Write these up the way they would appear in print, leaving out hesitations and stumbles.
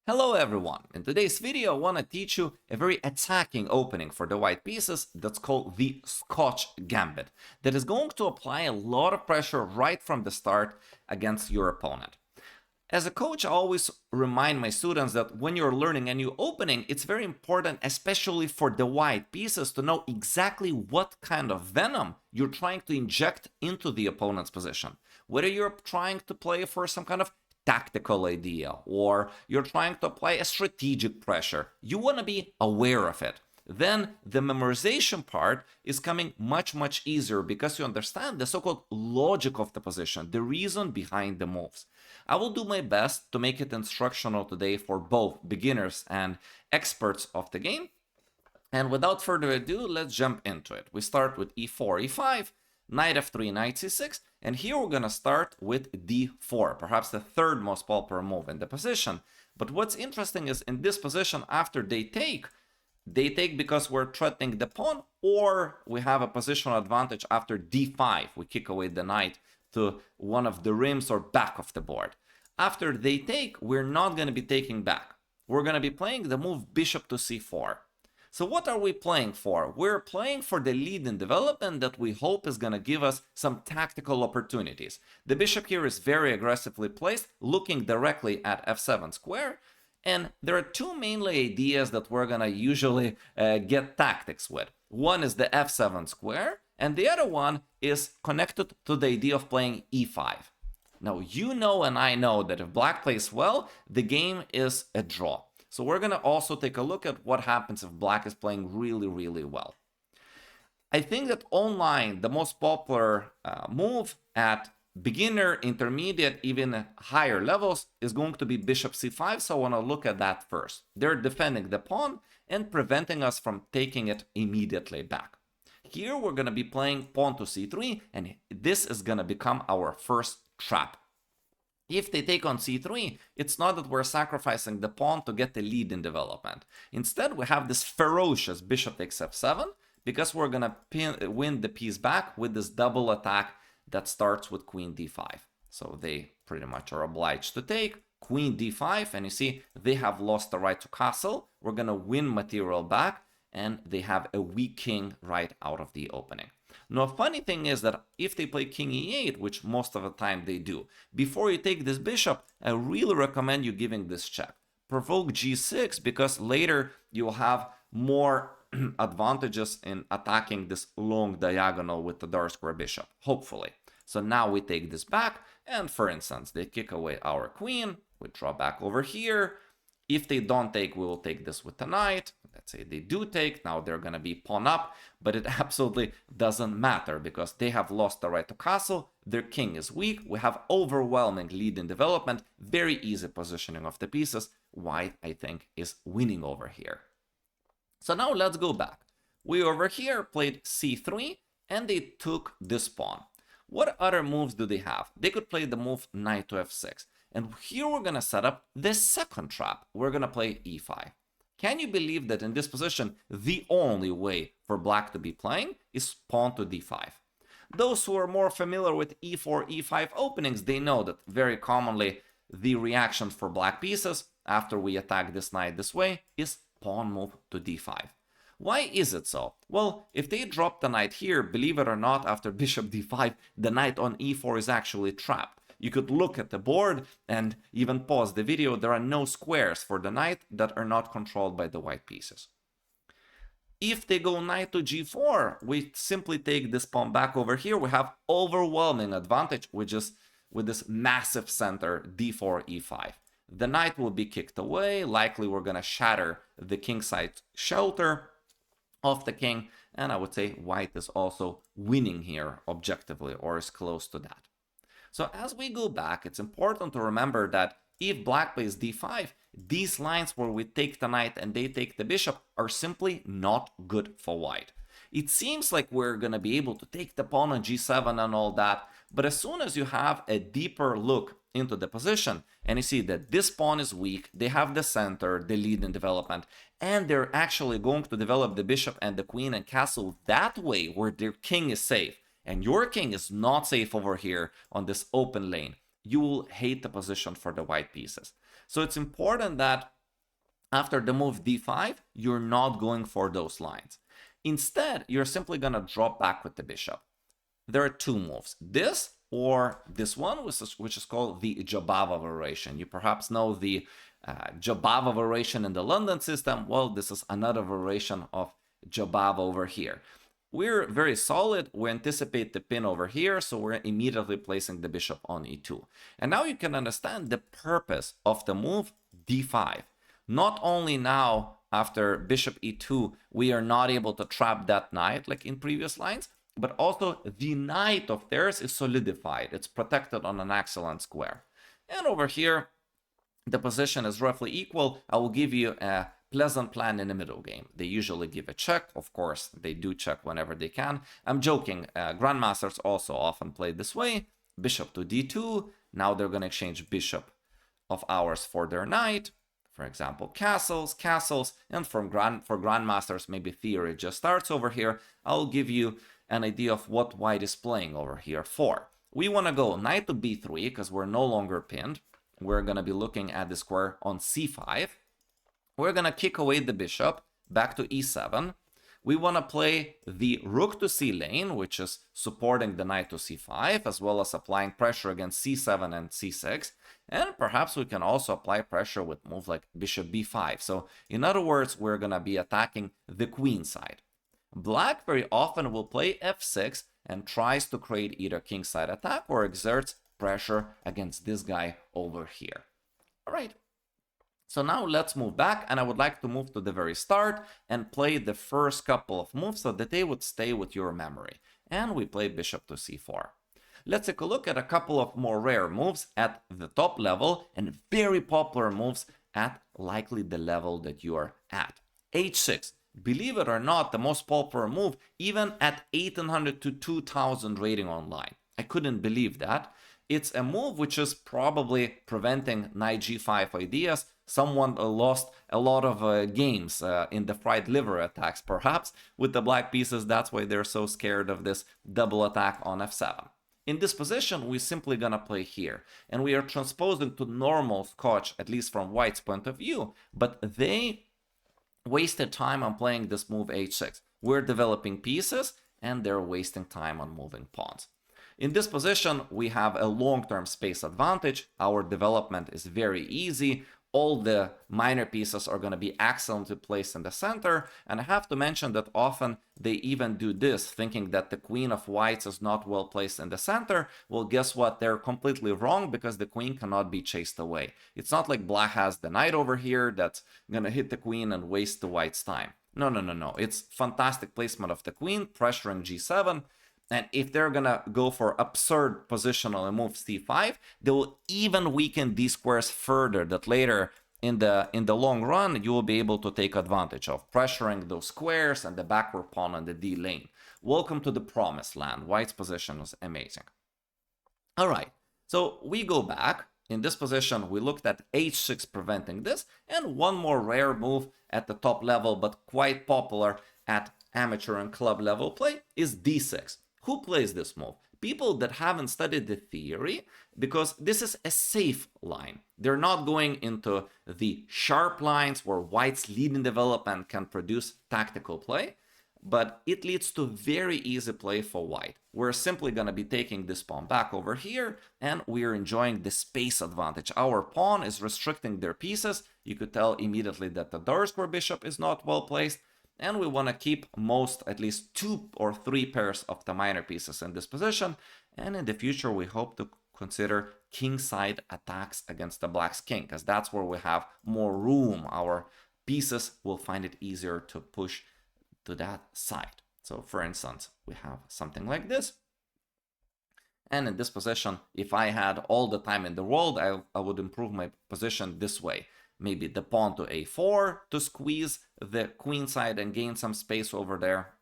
Hello everyone! In today's video I want to teach you a very attacking opening for the white pieces that's called the Scotch Gambit that is going to apply a lot of pressure right from the start against your opponent. As a coach, I always remind my students that when you're learning a new opening, it's very important, especially for the white pieces, to know exactly what kind of venom you're trying to inject into the opponent's position. Whether you're trying to play for some kind of tactical idea or you're trying to apply a strategic pressure, you want to be aware of it. Then the memorization part is coming much easier because you understand the so-called logic of the position, the reason behind the moves. I will do my best to make it instructional today for both beginners and experts of the game. And without further ado, let's jump into it. We start with e4, e5, knight f3, knight c6, and here we're going to start with d4, perhaps the third most popular move in the position. But what's interesting is in this position, after they take because we're threatening the pawn, or we have a positional advantage after d5. We kick away the knight to one of the rims or back of the board. After they take, we're not going to be taking back. We're going to be playing the move bishop to c4. So what are we playing for? We're playing for the lead in development that we hope is going to give us some tactical opportunities. The bishop here is very aggressively placed, looking directly at f7 square. And there are two mainly ideas that we're going to usually get tactics with. One is the f7 square, and the other one is connected to the idea of playing e5. Now, you know and I know that if black plays well, the game is a draw. So we're going to also take a look at what happens if black is playing really well. I think that online, the most popular move at beginner, intermediate, even higher levels is going to be bishop c5, so I want to look at that first. They're defending the pawn and preventing us from taking it immediately back. Here we're going to be playing pawn to c3, and this is going to become our first trap. If they take on c3, it's not that we're sacrificing the pawn to get the lead in development. Instead, we have this ferocious bishop takes f7, because we're going to win the piece back with this double attack that starts with queen d5. So they pretty much are obliged to take queen d5, and you see they have lost the right to castle. We're going to win material back, and they have a weak king right out of the opening. Now, funny thing is that if they play king e8, which most of the time they do, before you take this bishop, I really recommend you giving this check. Provoke g6, because later you'll have more advantages in attacking this long diagonal with the dark square bishop, hopefully. So now we take this back, and for instance, they kick away our queen, we draw back over here. If they don't take, we will take this with the knight. Let's say they do take, now they're going to be pawn up, but it absolutely doesn't matter because they have lost the right to castle, their king is weak, we have overwhelming lead in development, very easy positioning of the pieces. White, I think, is winning over here. So now let's go back. We over here played c3, and they took this pawn. What other moves do they have? They could play the move knight to f6. And here we're going to set up the second trap. We're going to play e5. Can you believe that in this position, the only way for black to be playing is pawn to d5? Those who are more familiar with e4, e5 openings, they know that very commonly the reaction for black pieces after we attack this knight this way is pawn move to d5. Why is it so? Well, if they drop the knight here, believe it or not, after bishop d5, the knight on e4 is actually trapped. You could look at the board and even pause the video. There are no squares for the knight that are not controlled by the white pieces. If they go knight to g4, we simply take this pawn back over here. We have overwhelming advantage, which is with this massive center d4, e5. The knight will be kicked away. Likely we're going to shatter the kingside shelter of the king. And I would say white is also winning here objectively, or is close to that. So as we go back, it's important to remember that if black plays d5, these lines where we take the knight and they take the bishop are simply not good for white. It seems like we're going to be able to take the pawn on g7 and all that, but as soon as you have a deeper look into the position and you see that this pawn is weak, they have the center, the lead in development, and they're actually going to develop the bishop and the queen and castle that way where their king is safe. And your king is not safe over here on this open lane, you will hate the position for the white pieces. So it's important that After the move d5, you're not going for those lines. Instead, you're simply going to drop back with the bishop. There are two moves, this or this one, which is called the Jobava variation. You perhaps know the Jobava variation in the London system. Well, this is another variation of Jobava over here. We're very solid. We anticipate the pin over here, so we're immediately placing the bishop on e2. And now you can understand the purpose of the move d5. Not only now, after bishop e2, we are not able to trap that knight like in previous lines, but also the knight of theirs is solidified. It's protected on an excellent square. And over here, the position is roughly equal. I will give you a pleasant plan in the middle game. They usually give a check. Of course, they do check whenever they can. I'm joking. Grandmasters also often play this way. Bishop to d2. Now they're going to exchange bishop of ours for their knight. For example, castles, and for grandmasters, maybe theory just starts over here. I'll give you an idea of what white is playing over here for. We want to go knight to b3 because we're no longer pinned. We're going to be looking at the square on c5. We're going to kick away the bishop back to e7. We want to play the rook to c lane, which is supporting the knight to c5, as well as applying pressure against c7 and c6. And perhaps we can also apply pressure with moves like bishop b5. So in other words, we're going to be attacking the queen side. Black very often will play f6 and tries to create either kingside attack or exerts pressure against this guy over here. All right. So now let's move back, and I would like to move to the very start and play the first couple of moves so that they would stay with your memory. And we play bishop to c4. Let's take a look at a couple of more rare moves at the top level and very popular moves at likely the level that you are at. h6. Believe it or not, the most popular move even at 1800 to 2000 rating online. I couldn't believe that. It's a move which is probably preventing knight g5 ideas. Someone lost a lot of games in the fried liver attacks, perhaps, with the black pieces. That's why they're so scared of this double attack on f7. In this position, we're simply gonna play here, and we are transposing to normal Scotch, at least from white's point of view, but they wasted time on playing this move h6. We're developing pieces, and they're wasting time on moving pawns. In this position, we have a long-term space advantage. Our development is very easy. All the minor pieces are going to be excellently placed in the center. And I have to mention that often they even do this, thinking that the queen of whites is not well placed in the center. Well, guess what? They're completely wrong because the queen cannot be chased away. It's not like black has the knight over here that's going to hit the queen and waste the white's time. No. It's fantastic placement of the queen, pressuring g7. And if they're gonna go for absurd positional and move c5, they will even weaken these squares further, that later in the long run you will be able to take advantage of, pressuring those squares and the backward pawn on the d lane. Welcome to the promised land. White's position is amazing. All right, so we go back. In this position, we looked at h6 preventing this, and one more rare move at the top level, but quite popular at amateur and club level play, is d6. Who plays this move? People that haven't studied the theory, because this is a safe line. They're not going into the sharp lines where white's leading development can produce tactical play, but it leads to very easy play for white. We're simply going to be taking this pawn back over here, and we're enjoying the space advantage. Our pawn is restricting their pieces. You could tell immediately that the dark square bishop is not well placed, and we want to keep at least 2 or 3 pairs of the minor pieces in this position. And in the future, we hope to consider kingside attacks against the black's king, because that's where we have more room. Our pieces will find it easier to push to that side. So for instance, we have something like this. And in this position, if I had all the time in the world, I would improve my position this way. Maybe the pawn to a4 to squeeze the queen side and gain some space over there.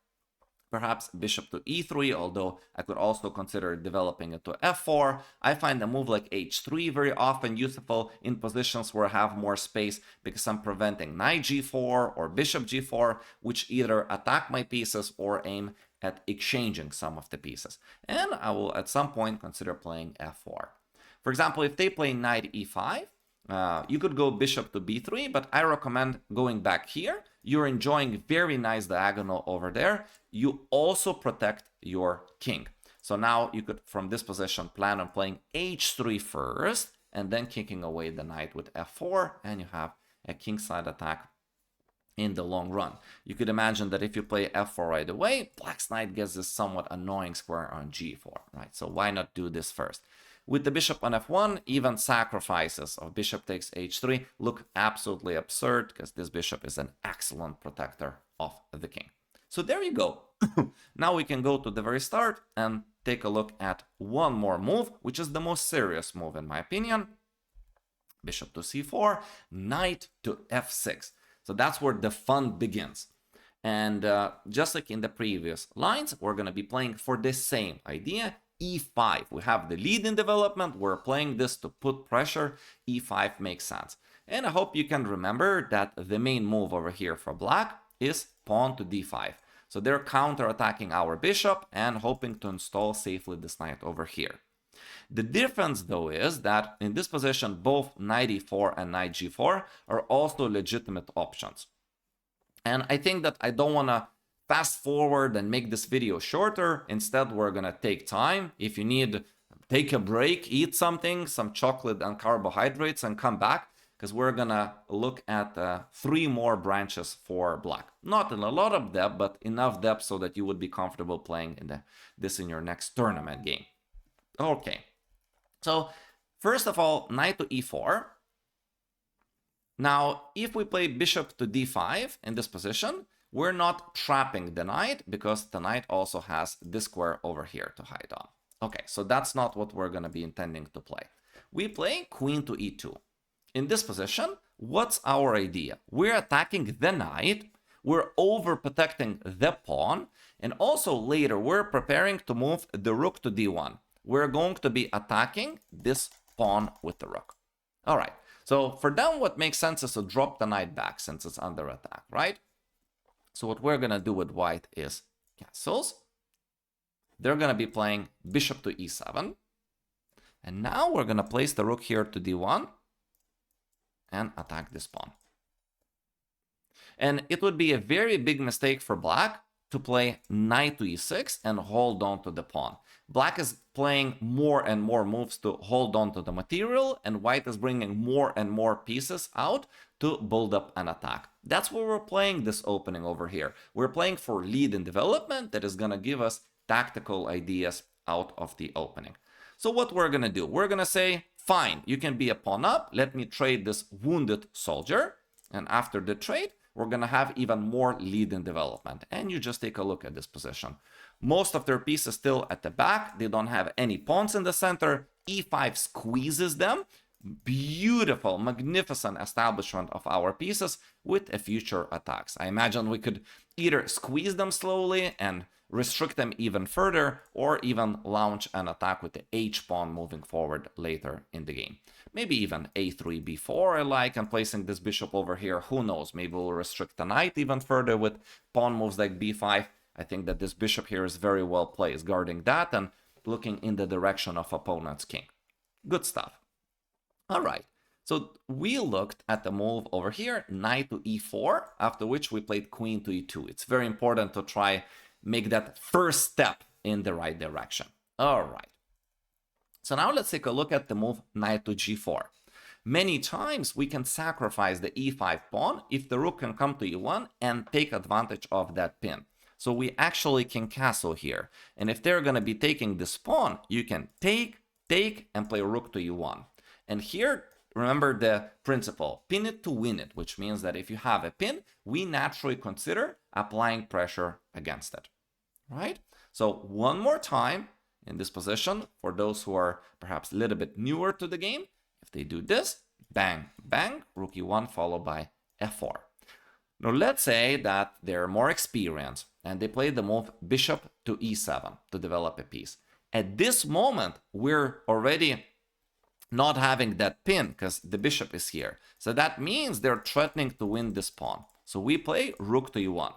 Perhaps bishop to e3, although I could also consider developing it to f4. I find a move like h3 very often useful in positions where I have more space, because I'm preventing knight g4 or bishop g4, which either attack my pieces or aim at exchanging some of the pieces. And I will at some point consider playing f4. For example, if they play knight e5, You could go bishop to b3, but I recommend going back here. You're enjoying very nice diagonal over there. You also protect your king. So now you could, from this position, plan on playing h3 first, and then kicking away the knight with f4, and you have a kingside attack in the long run. You could imagine that if you play f4 right away, black's knight gets this somewhat annoying square on g4, right? So why not do this first? With the bishop on f1, even sacrifices of bishop takes h3 look absolutely absurd, because this bishop is an excellent protector of the king. So there you go. Now we can go to the very start and take a look at one more move, which is the most serious move in my opinion. Bishop to c4, knight to f6. So that's where the fun begins. And just like in the previous lines, we're going to be playing for the same idea. e5. We have the lead in development. We're playing this to put pressure. e5 makes sense. And I hope you can remember that the main move over here for black is pawn to d5. So they're counter-attacking our bishop and hoping to install safely this knight over here. The difference, though, is that in this position, both knight e4 and knight g4 are also legitimate options. And I think that I don't want to fast forward and make this video shorter. Instead, we're going to take time. If you need, take a break, eat something, some chocolate and carbohydrates, and come back, because we're going to look at 3 more branches for black. Not in a lot of depth, but enough depth so that you would be comfortable playing this in your next tournament game. Okay, so first of all, knight to e4. Now, if we play bishop to d5 in this position, we're not trapping the knight, because the knight also has this square over here to hide on. Okay, so that's not what we're going to be intending to play. We play queen to e2. In this position, what's our idea? We're attacking the knight, we're overprotecting the pawn, and also later we're preparing to move the rook to d1. We're going to be attacking this pawn with the rook. All right, so for them, what makes sense is to drop the knight back since it's under attack, right? So what we're going to do with white is castles. They're going to be playing bishop to e7. And now we're going to place the rook here to d1 and attack this pawn. And it would be a very big mistake for black to play knight to e6 and hold on to the pawn. Black is playing more and more moves to hold on to the material, and white is bringing more and more pieces out to build up an attack. That's where we're playing this opening over here. We're playing for lead in development that is going to give us tactical ideas out of the opening. So what we're going to do, we're going to say, fine, you can be a pawn up. Let me trade this wounded soldier. And after the trade, we're going to have even more lead in development. And you just take a look at this position. Most of their pieces still at the back. They don't have any pawns in the center. e5 squeezes them. Beautiful, magnificent establishment of our pieces with a future attacks. I imagine we could either squeeze them slowly and restrict them even further, or even launch an attack with the h-pawn moving forward later in the game. Maybe even a3, b4 I like, and placing this bishop over here, who knows, maybe we'll restrict the knight even further with pawn moves like b5. I think that this bishop here is very well placed, guarding that and looking in the direction of opponent's king. Good stuff. All right, so we looked at the move over here, knight to e4, after which we played queen to e2. It's very important to try make that first step in the right direction. All right. So now let's take a look at the move knight to g4. Many times we can sacrifice the e5 pawn if the rook can come to e1 and take advantage of that pin. So we actually can castle here. And if they're going to be taking this pawn, you can take, and play rook to e1. And here, remember the principle, pin it to win it, which means that if you have a pin, we naturally consider applying pressure against it, right? So one more time in this position, for those who are perhaps a little bit newer to the game, if they do this, bang, bang, rook e1 followed by f4. Now let's say that they're more experienced and they play the move bishop to e7 to develop a piece. At this moment, we're already not having that pin because the bishop is here. So that means they're threatening to win this pawn. So we play rook to e1.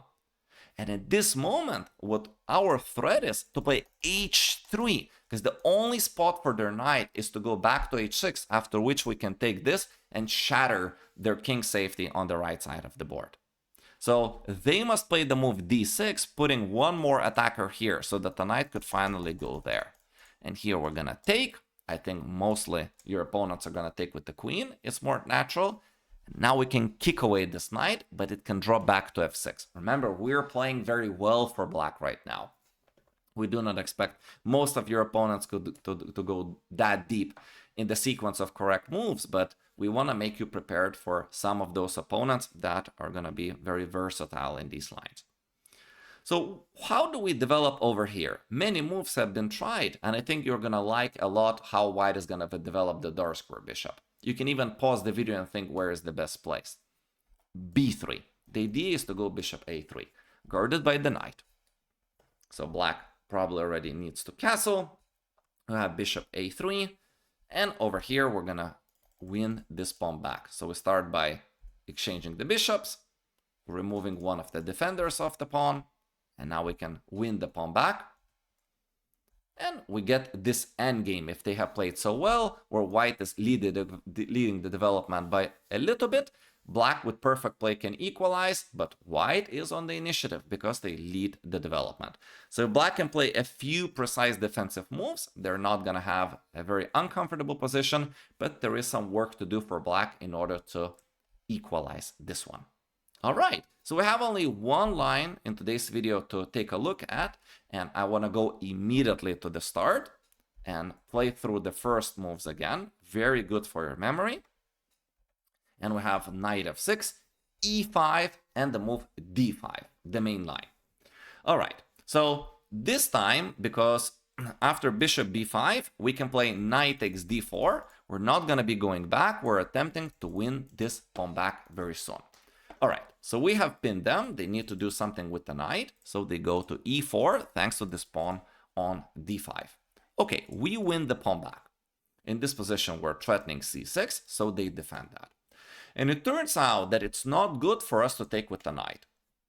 And at this moment, what our threat is to play h3, because the only spot for their knight is to go back to h6, after which we can take this and shatter their king safety on the right side of the board. So they must play the move d6, putting one more attacker here so that the knight could finally go there. And here we're gonna take. I think mostly your opponents are gonna take with the queen. It's more natural. Now we can kick away this knight, but it can drop back to f6. Remember, we're playing very well for black right now. We do not expect most of your opponents to go that deep in the sequence of correct moves, but we want to make you prepared for some of those opponents that are going to be very versatile in these lines. So how do we develop over here? Many moves have been tried, and I think you're going to like a lot how white is going to develop the dark square bishop. You can even pause the video and think where is the best place. b3. The idea is to go bishop a3, guarded by the knight. So black probably already needs to castle. We have bishop a3, and over here we're going to win this pawn back. So we start by exchanging the bishops, removing one of the defenders of the pawn, and now we can win the pawn back. And we get this endgame if they have played so well, where white is leading the development by a little bit. Black with perfect play can equalize, but white is on the initiative because they lead the development. So black can play a few precise defensive moves. They're not going to have a very uncomfortable position, but there is some work to do for black in order to equalize this one. All right, so we have only one line in today's video to take a look at, and I want to go immediately to the start and play through the first moves again. Very good for your memory. And we have knight f6, e5, and the move d5, the main line. All right, so this time, because after bishop b5, we can play knight takes d4. We're not going to be going back. We're attempting to win this pawn back very soon. All right, so we have pinned them. They need to do something with the knight. So they go to e4, thanks to this pawn on d5. Okay, we win the pawn back. In this position, we're threatening c6, so they defend that. And it turns out that it's not good for us to take with the knight.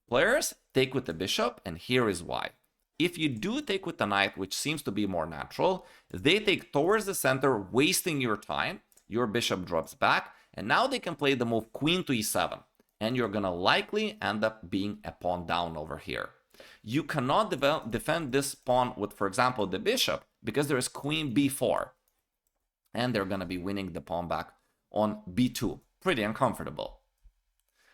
Players take with the bishop, and here is why. If you do take with the knight, which seems to be more natural, they take towards the center, wasting your time. Your bishop drops back, and now they can play the move queen to e7. And you're going to likely end up being a pawn down over here. You cannot defend this pawn with, for example, the bishop, because there is queen b4. And they're going to be winning the pawn back on b2. Pretty uncomfortable.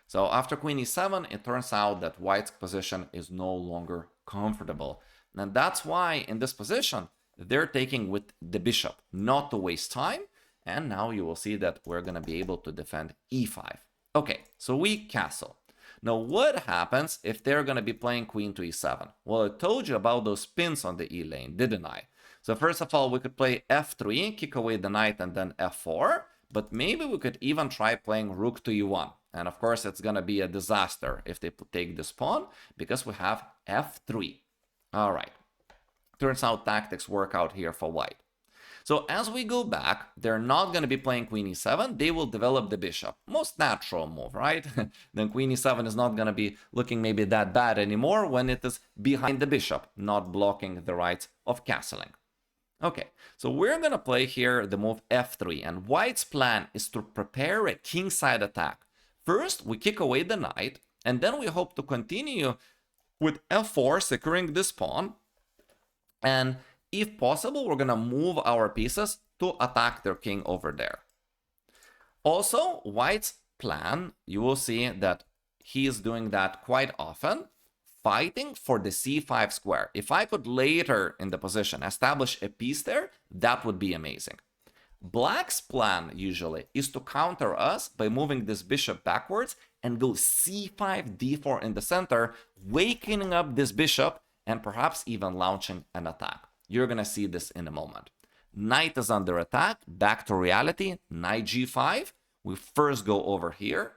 So after queen e7, it turns out that white's position is no longer comfortable. And that's why in this position, they're taking with the bishop, not to waste time. And now you will see that we're going to be able to defend e5. Okay, so we castle. Now, what happens if they're going to be playing queen to e7? Well, I told you about those pins on the e lane, didn't I? So first of all, we could play f3, kick away the knight, and then f4. But maybe we could even try playing rook to e1. And of course, it's going to be a disaster if they take this pawn, because we have f3. All right. Turns out tactics work out here for white. So as we go back, they're not going to be playing queen e7. They will develop the bishop. Most natural move, right? Then queen e7 is not going to be looking maybe that bad anymore when it is behind the bishop, not blocking the rights of castling. Okay, so we're going to play here the move f3. And white's plan is to prepare a kingside attack. First, we kick away the knight. And then we hope to continue with f4, securing this pawn. And if possible, we're going to move our pieces to attack their king over there. Also, white's plan, you will see that he is doing that quite often, fighting for the c5 square. If I could later in the position establish a piece there, that would be amazing. Black's plan usually is to counter us by moving this bishop backwards and go c5, d4 in the center, wakening up this bishop and perhaps even launching an attack. You're going to see this in a moment. Knight is under attack. Back to reality. Knight g5. We first go over here.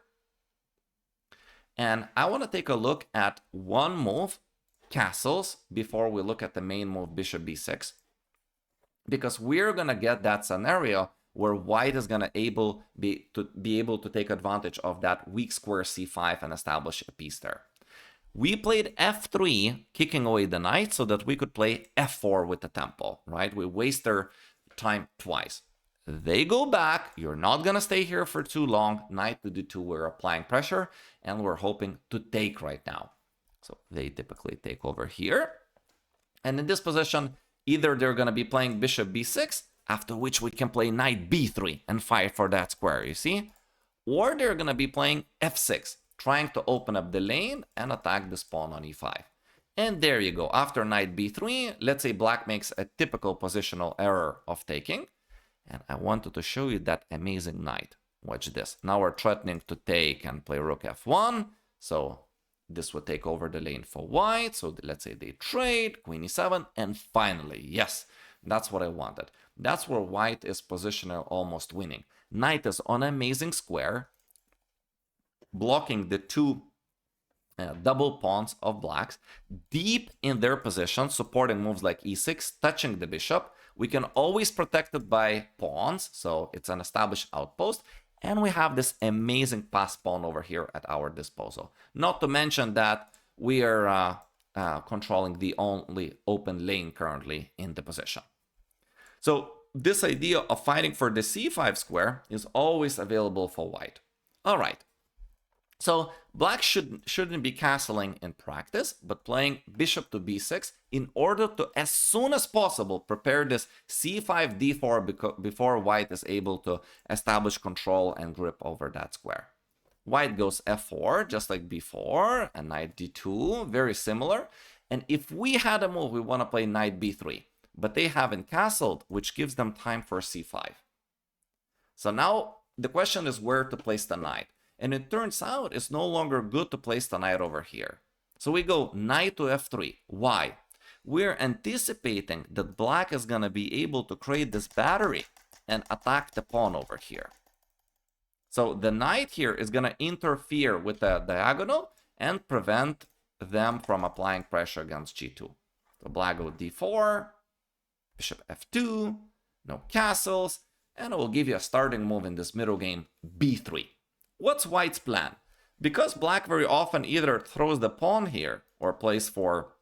And I want to take a look at one move, castles, before we look at the main move, bishop b6. Because we're going to get that scenario where white is going to be able to take advantage of that weak square c5 and establish a piece there. We played f3, kicking away the knight so that we could play f4 with the tempo, right? We waste their time twice. They go back. You're not going to stay here for too long. Knight to d2, we're applying pressure, and we're hoping to take right now. So they typically take over here. And in this position, either they're going to be playing bishop b6, after which we can play knight b3 and fight for that square, you see? Or they're going to be playing f6, trying to open up the lane and attack this pawn on e5. And there you go. After knight b3, let's say black makes a typical positional error of taking. And I wanted to show you that amazing knight. Watch this. Now we're threatening to take and play rook f1. So this would take over the lane for white. So let's say they trade, queen e7. And finally, yes, that's what I wanted. That's where white is positional almost winning. Knight is on an amazing square, blocking the two double pawns of blacks, deep in their position, supporting moves like e6, touching the bishop. We can always protect it by pawns, so it's an established outpost. And we have this amazing pass pawn over here at our disposal. Not to mention that we are controlling the only open lane currently in the position. So this idea of fighting for the c5 square is always available for white. All right. So black shouldn't be castling in practice, but playing bishop to b6 in order to, as soon as possible, prepare this c5 d4 before white is able to establish control and grip over that square. White goes f4, just like before, and knight d2, very similar. And if we had a move, we want to play knight b3, but they haven't castled, which gives them time for c5. So now the question is where to place the knight. And it turns out it's no longer good to place the knight over here. So we go knight to f3. Why? We're anticipating that black is going to be able to create this battery and attack the pawn over here. So the knight here is going to interfere with the diagonal and prevent them from applying pressure against g2. So black go d4, bishop f2, no castles, and it will give you a starting move in this middle game, b3. What's white's plan? Because black very often either throws the pawn here or plays for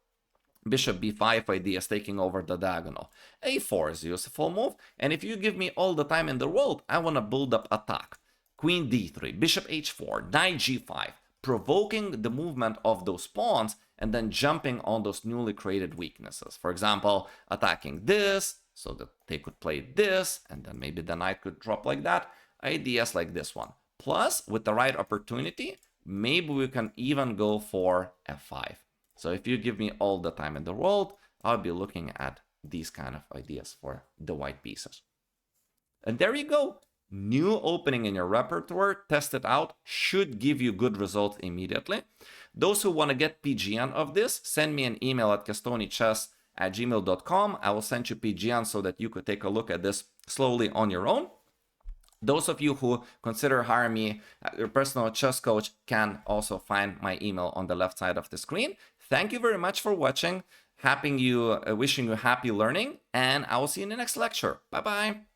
bishop b5 ideas, taking over the diagonal. a4 is a useful move, and if you give me all the time in the world, I want to build up attack. Queen d3, bishop h4, knight g5, provoking the movement of those pawns and then jumping on those newly created weaknesses. For example, attacking this so that they could play this, and then maybe the knight could drop like that. Ideas like this one. Plus, with the right opportunity, maybe we can even go for f5. So if you give me all the time in the world, I'll be looking at these kind of ideas for the white pieces. And there you go. New opening in your repertoire, test it out, should give you good results immediately. Those who want to get PGN of this, send me an email at castonichess@gmail.com. I will send you PGN so that you could take a look at this slowly on your own. Those of you who consider hiring me, your personal chess coach, can also find my email on the left side of the screen. Thank you very much for watching. Wishing you happy learning, and I will see you in the next lecture. Bye-bye.